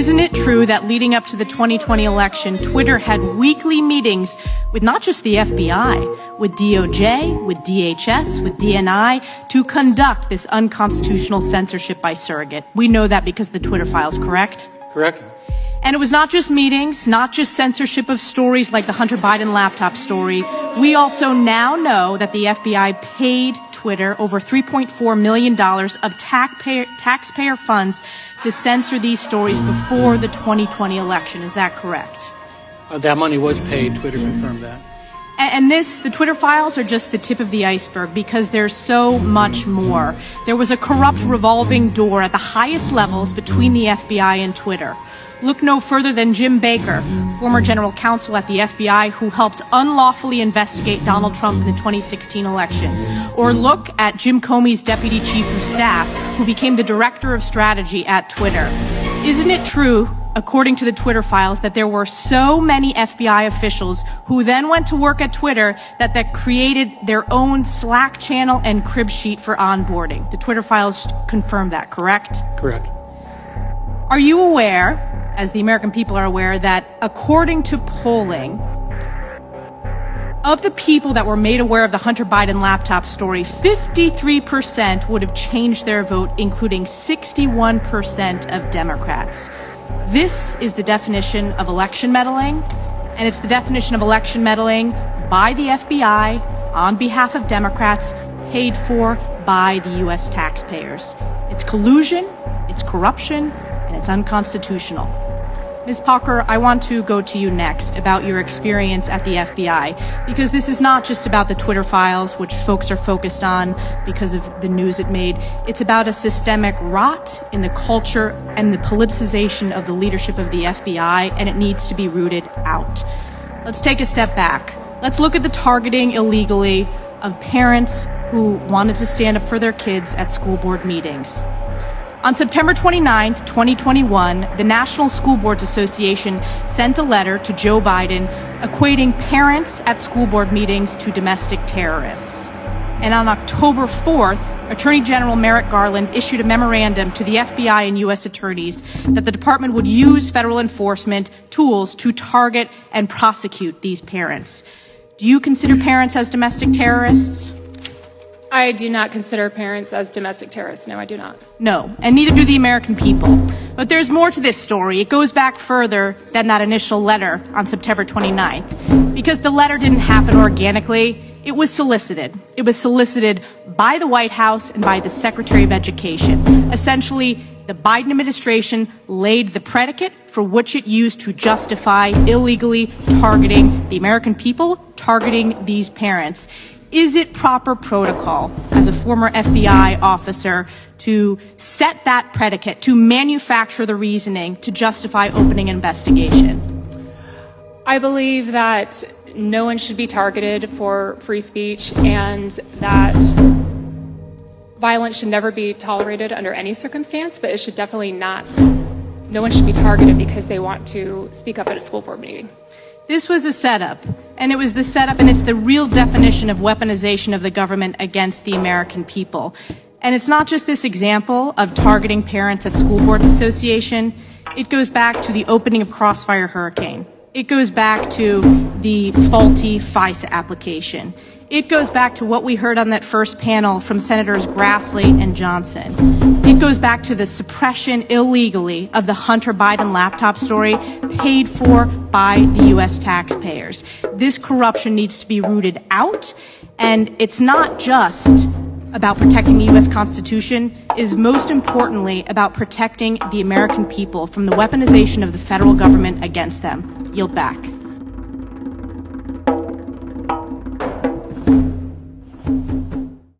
Isn't it true that leading up to the 2020 election, Twitter had weekly meetings with not just the FBI, with DOJ, with DHS, with DNI, to conduct this unconstitutional censorship by surrogate? We know that because the Twitter files, correct? Correct. And it was not just meetings, not just censorship of stories like the Hunter Biden laptop story. We also now know that the FBI paid Twitter over $3.4 million of taxpayer funds to censor these stories before the 2020 election. Is that correct? That money was paid. Twitter confirmed that. And the Twitter files are just the tip of the iceberg because there's so much more. There was a corrupt revolving door at the highest levels between the FBI and Twitter. Look no further than Jim Baker, former general counsel at the FBI who helped unlawfully investigate Donald Trump in the 2016 election. Or look at Jim Comey's deputy chief of staff, who became the director of strategy at Twitter. Isn't it true, according to the Twitter files, that there were so many FBI officials who then went to work at Twitter that created their own Slack channel and crib sheet for onboarding? The Twitter files confirm that, correct? Correct. Are you aware, as the American people are aware, that according to polling, of the people that were made aware of the Hunter Biden laptop story, 53% would have changed their vote, including 61% of Democrats. This is the definition of election meddling, and it's the definition of election meddling by the FBI on behalf of Democrats, paid for by the U.S. taxpayers. It's collusion, it's corruption, and it's unconstitutional. Ms. Pauker, I want to go to you next about your experience at the FBI, because this is not just about the Twitter files, which folks are focused on because of the news it made. It's about a systemic rot in the culture and the politicization of the leadership of the FBI, and it needs to be rooted out. Let's take a step back. Let's look at the targeting illegally of parents who wanted to stand up for their kids at school board meetings. On September 29, 2021, the National School Boards Association sent a letter to Joe Biden equating parents at school board meetings to domestic terrorists. And on October 4th, Attorney General Merrick Garland issued a memorandum to the FBI and U.S. attorneys that the department would use federal enforcement tools to target and prosecute these parents. Do you consider parents as domestic terrorists? I do not consider parents as domestic terrorists. No, I do not. No, and neither do the American people. But there's more to this story. It goes back further than that initial letter on September 29th. Because the letter didn't happen organically, it was solicited. It was solicited by the White House and by the Secretary of Education. Essentially, the Biden administration laid the predicate for which it used to justify illegally targeting the American people, targeting these parents. Is it proper protocol, as a former FBI officer, to set that predicate, to manufacture the reasoning to justify opening an investigation? I believe that no one should be targeted for free speech and that violence should never be tolerated under any circumstance, but it should definitely not. No one should be targeted because they want to speak up at a school board meeting. This was a setup, and it was the setup, and it's the real definition of weaponization of the government against the American people. And it's not just this example of targeting parents at School Boards Association. It goes back to the opening of Crossfire Hurricane. It goes back to the faulty FISA application. It goes back to what we heard on that first panel from Senators Grassley and Johnson. It goes back to the suppression illegally of the Hunter Biden laptop story paid for by the U.S. taxpayers. This corruption needs to be rooted out, and it's not just about protecting the U.S. Constitution. It is most importantly about protecting the American people from the weaponization of the federal government against them. Yield back.